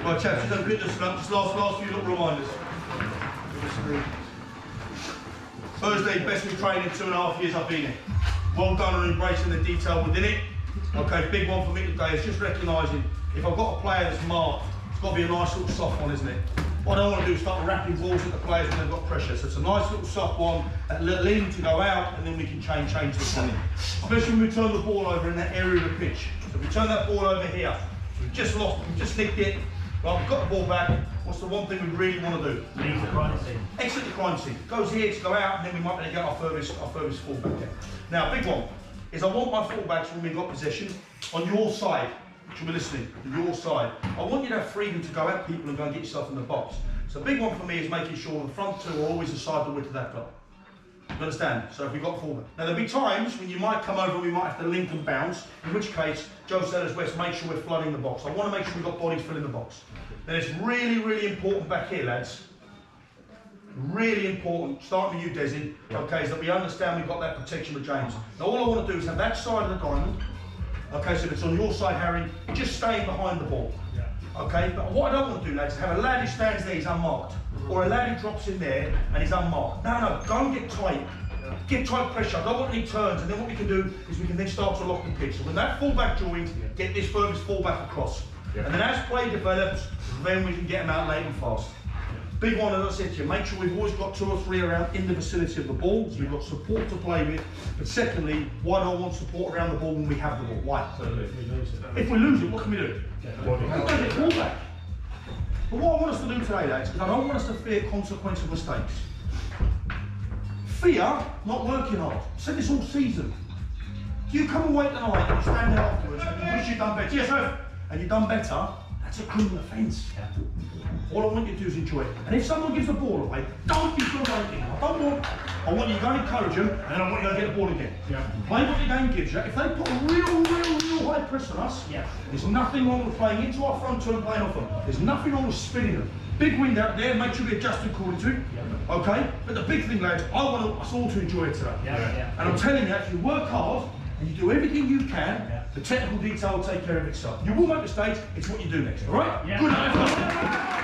Right, chaps, just have a quick listen up. Just last few little reminders. Thursday, best in training, 2.5 years I've been here. Well done on embracing the detail within it. Okay, big one for me today is just recognising if I've got a player that's marked, it's got to be a nice little soft one, isn't it? What I don't want to do is start wrapping balls at the players when they've got pressure. So it's a nice little soft one, a little in to go out, and then we can change the play. Especially when we turn the ball over in that area of the pitch. So if we turn that ball over here, so we've just lost, we've just nicked it, right, we've got the ball back, what's the one thing we really want to do? Leave the crime scene. Exit the crime scene. Goes here to go out, and then we might be able to get our furthest fullback there. Now, big one is I want my fullbacks when we've got possession on your side. Should be listening, on your side. I want you to have freedom to go at people and go and get yourself in the box. So a big one for me is making sure the front two are always aside the width of that goal. You understand? So if we've got fullback. Now there'll be times when you might come over and we might have to link and bounce, in which case, Joe said as West, make sure we're flooding the box. I want to make sure we've got bodies filling the box. Then it's really, really important back here, lads. Really important, starting with you, Desi, okay, is that we understand we've got that protection with James. Now all I want to do is have that side of the diamond. Okay, so if it's on your side, Harry, just staying behind the ball. Yeah. Okay, but what I don't want to do, lads, is have a lad who stands there, he's unmarked. Or a lad who drops in there and he's unmarked. No, go and get tight. Yeah. Get tight pressure. I don't want any turns. And then what we can do is we can then start to lock the pitch. So when that fullback joins, get this furthest fullback across. Yeah. And then as play develops, then we can get them out late and fast. Big one, as I said to you, make sure we've always got 2 or 3 around in the vicinity of the ball, so we've got support to play with. But secondly, why do I want support around the ball when we have the ball? Why? So if we lose it, what can we do? Get fullback. But what I want us to do today, lads, is I don't want us to fear consequence of mistakes. Fear, not working hard. I've said this all season. You come away tonight and you stand there afterwards and you wish you'd done better. Yes, sir. And you've done better, that's a criminal offence. All I want you to do is enjoy it. And if someone gives the ball away, don't be frustrating. I want you to go and encourage them, and then I want you to go get the ball again. Yeah. Play what the game gives you. If they put a real high press on us, there's nothing wrong with playing into our front two and playing off them. There's nothing wrong with spinning them. Big wind out there, make sure we adjust according to. Okay? But the big thing, lads, I want us all to enjoy it today. And I'm telling you, if you work hard and you do everything you can, the technical detail will take care of itself. You will make mistakes, it's what you do next, all right? Yeah. Good night.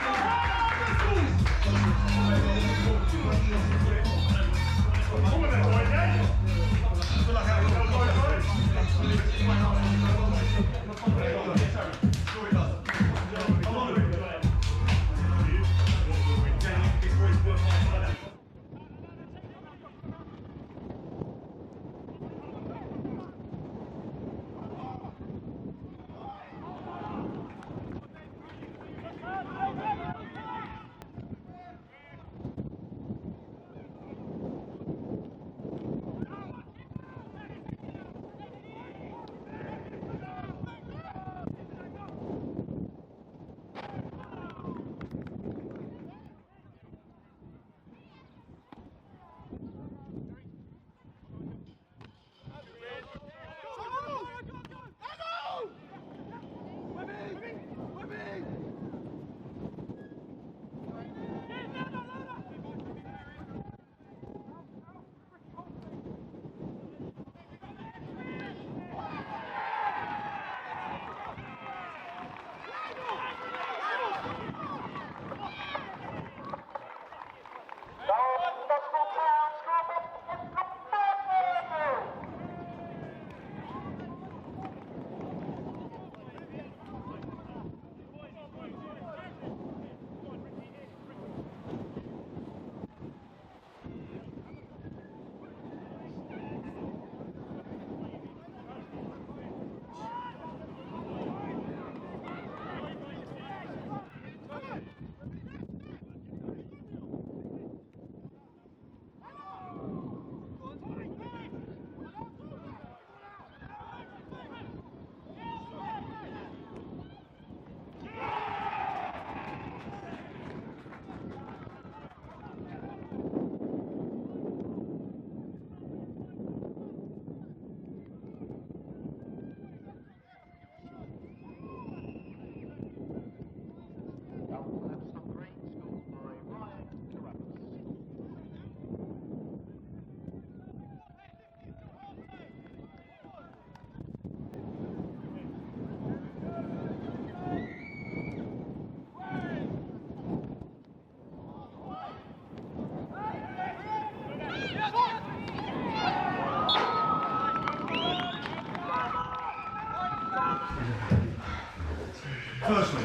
Firstly,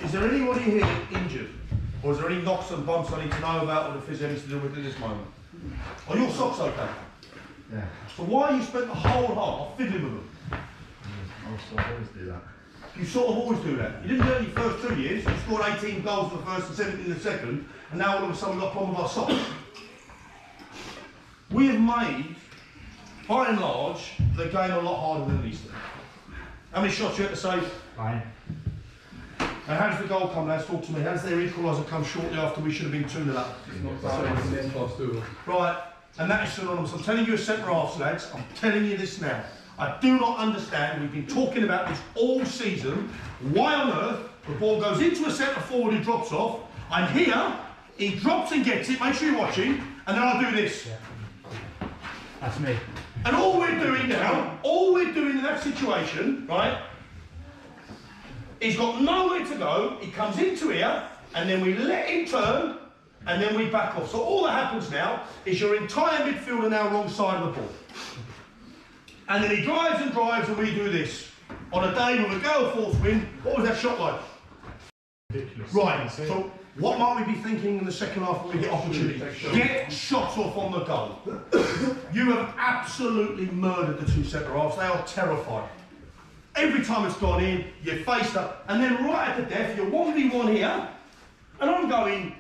is there anybody here injured? Or is there any knocks and bumps I need to know about or the physio needs to deal with at this moment? Are your socks okay? Yeah. So why you spent the whole half fiddling with them? I always do that. You sort of always do that. You didn't do it in your first 2 years. You scored 18 goals in the first and 17 in the second, and now all of a sudden we've got a problem with our socks. We have made, by and large, the game a lot harder than it needs to. How many shots you had to save? 9. And how does the goal come, lads? Talk to me. How does their equaliser come shortly after we should have been 2-0 up? Right, and that is synonymous. I'm telling you as centre-halves, lads, I'm telling you this now. I do not understand, we've been talking about this all season, why on earth the ball goes into a centre-forward who drops off, I'm here, he drops and gets it, make sure you're watching, and then I do this. That's me. And all we're doing now, all we're doing in that situation, right, he's got nowhere to go, he comes into here, and then we let him turn, and then we back off. So all that happens now is your entire midfield are now wrong side of the ball. And then he drives and drives, and we do this. On a day with a gale force wind, what was that shot like? Ridiculous. Right, so what might we be thinking in the second half when we get opportunity? Get shots off on the goal. You have absolutely murdered the two centre-halves. They are terrified. Every time it's gone in, you're faced up, and then right at the death, you're 1v1 here, and I'm going,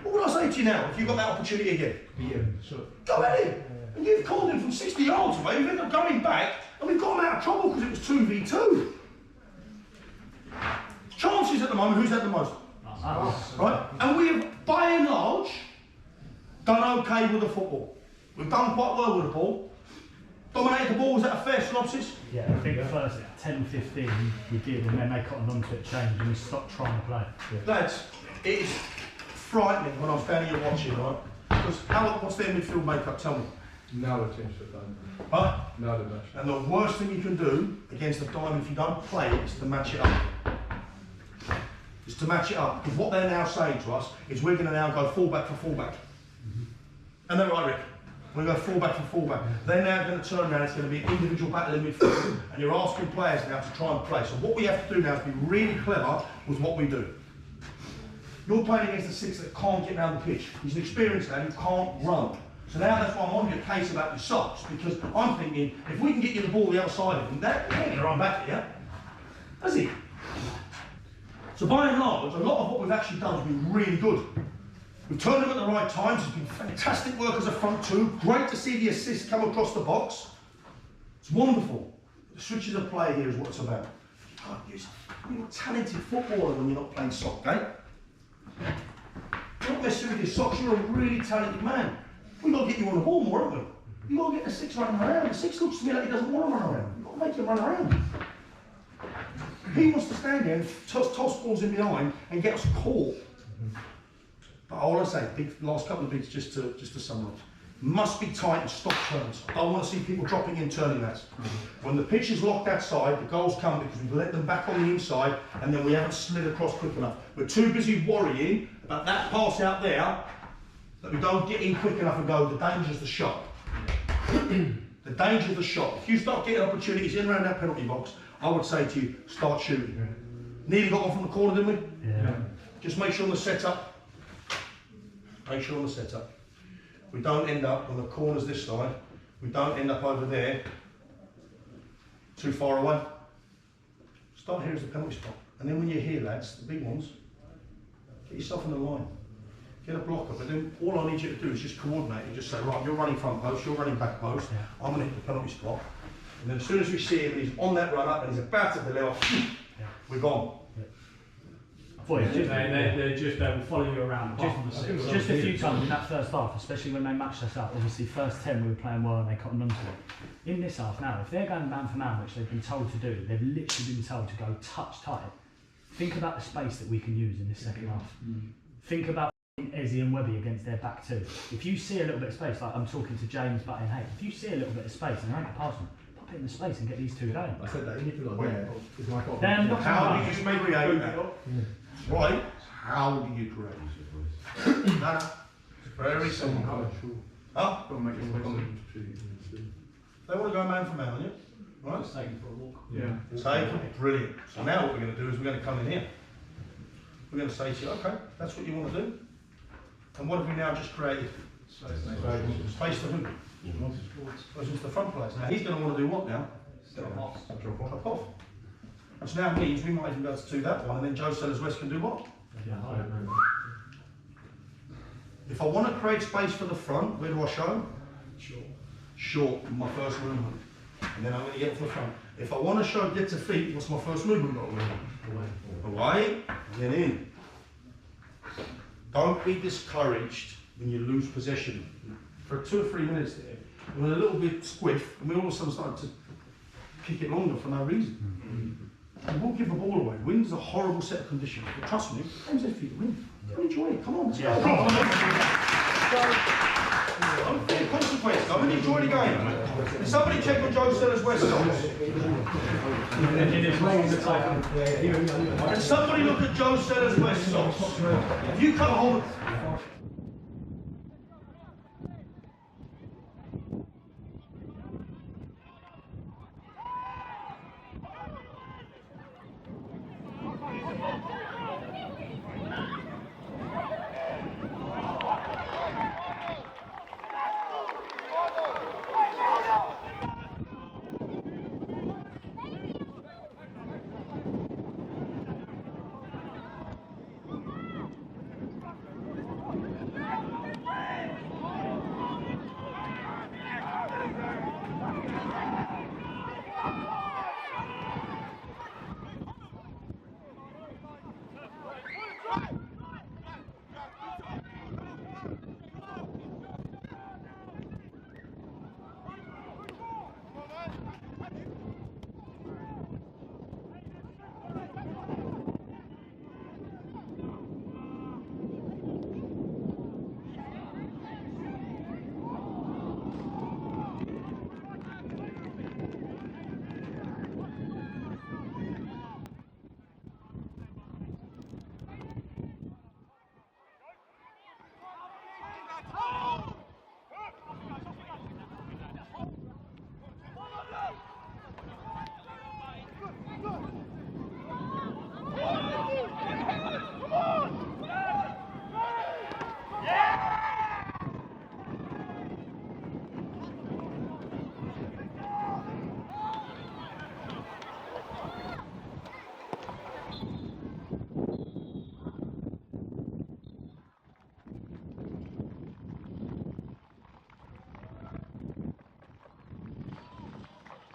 what would I say to you now if you got that opportunity again? Yeah, sure. Go at him! And you've called him from 60 yards away, you've ended up going back, and we've got him out of trouble because it was 2v2. Chances at the moment, who's had the most? Right? And we have, by and large, done okay with the football. We've done quite well with the ball. Dominated the ball, was that a fair synopsis? Yeah, I think the first 10-15 we did, and then they cottoned onto it, changed, and we stopped trying to play. Yeah. Lads, it is frightening when I'm standing here watching, right? Because what's their midfield makeup? Tell me. Now the team's shut down. Huh? Now the match. And the worst thing you can do against a diamond if you don't play it is to match it up. Is to match it up. Because what they're now saying to us is we're going to now go fullback for fullback. And they're right, Rick. We're going to go fullback for fullback. They're now going to turn around, it's going to be an individual battle in midfield, and you're asking players now to try and play. So what we have to do now is be really clever with what we do. You're playing against a six that can't get down the pitch. He's an experienced lad who can't run. So now that's why I'm on your case about your socks, because I'm thinking, if we can get you the ball the other side of him, that ain't going to run back here, has he? So by and large, a lot of what we've actually done has been really good. We've turned them at the right times, it's been fantastic work as a front two, great to see the assist come across the box. It's wonderful. The switches of play here is what it's about. You're a talented footballer when you're not playing soccer, okay? You're not messing with your socks, you're a really talented man. We've got to get you on the ball more, haven't we? You've got to get the six running around. The six looks to me like he doesn't want to run around. You've got to make him run around. He wants to stand there and toss balls in behind and get us caught. But all I say, last couple of beats just to summarise. Must be tight and stop turns. I don't want to see people dropping in turning that. When the pitch is locked outside, the goals come because we've let them back on the inside and then we haven't slid across quick enough. We're too busy worrying about that pass out there that we don't get in quick enough and go, the danger's the shot. The danger of the shot. If you start getting opportunities in around that penalty box, I would say to you, start shooting. Nearly got one from the corner, didn't we? Yeah. Just make sure on the setup. Make sure on the setup. We don't end up on the corners this side. We don't end up over there, too far away. Start here as the penalty spot. And then when you're here, lads, the big ones, get yourself in the line. Get a blocker, but then all I need you to do is just coordinate and just say, right, you're running front post, you're running back post, I'm going to hit the penalty spot. And then as soon as we see him and he's on that run up and he's about to deliver, we're gone. They're just follow you around. Just a few times in that first half, especially when they matched us up. Obviously, first 10 we were playing well and they cottoned onto it. In this half now, if they're going man for man, which they've been told to do, they've literally been told to go touch tight. Think about the space that we can use in this second half. Think about Ezzy and Webby against their back two. If you see a little bit of space, like I'm talking to James, Butt and Hay, if you see a little bit of space and they're not passing, pop it in the space and get these two going. I said that anything like that is my fault. How do you just make create that? Right? How do you create? No, very simple. Huh? They want to go man for man, on you? Right? Just taking for a walk. Yeah. Take, brilliant. So now what we're going to do is we're going to come in here. We're going to say to you, okay, that's what you want to do. And what have we now just created? Space for who? Goes into the front place. Now he's going to want to do what now? Drop off. Which now means we might even be able to do that one, and then Joe Sellers West can do what? If I want to create space for the front, where do I show? Short, my first movement. And then I'm going to get to the front. If I want to show get to feet, what's my first movement got to be? Away, then in. Don't be discouraged when you lose possession. For 2 or 3 minutes there, we're a little bit squiff, and we all of a sudden started to kick it longer for no reason. You won't give the ball away. Wind's a horrible set of conditions, but trust me, game's there for you to win. Enjoy it, come on, let's go. Don't fear consequence, go and enjoy the game. Can somebody check on Joe Sellers West socks? Can somebody look at Joe Sellers West socks? If you come hold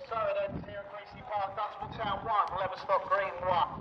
Osei-Addo here at Greasy Park, Dunstable Town 1, Leverstock Green 1.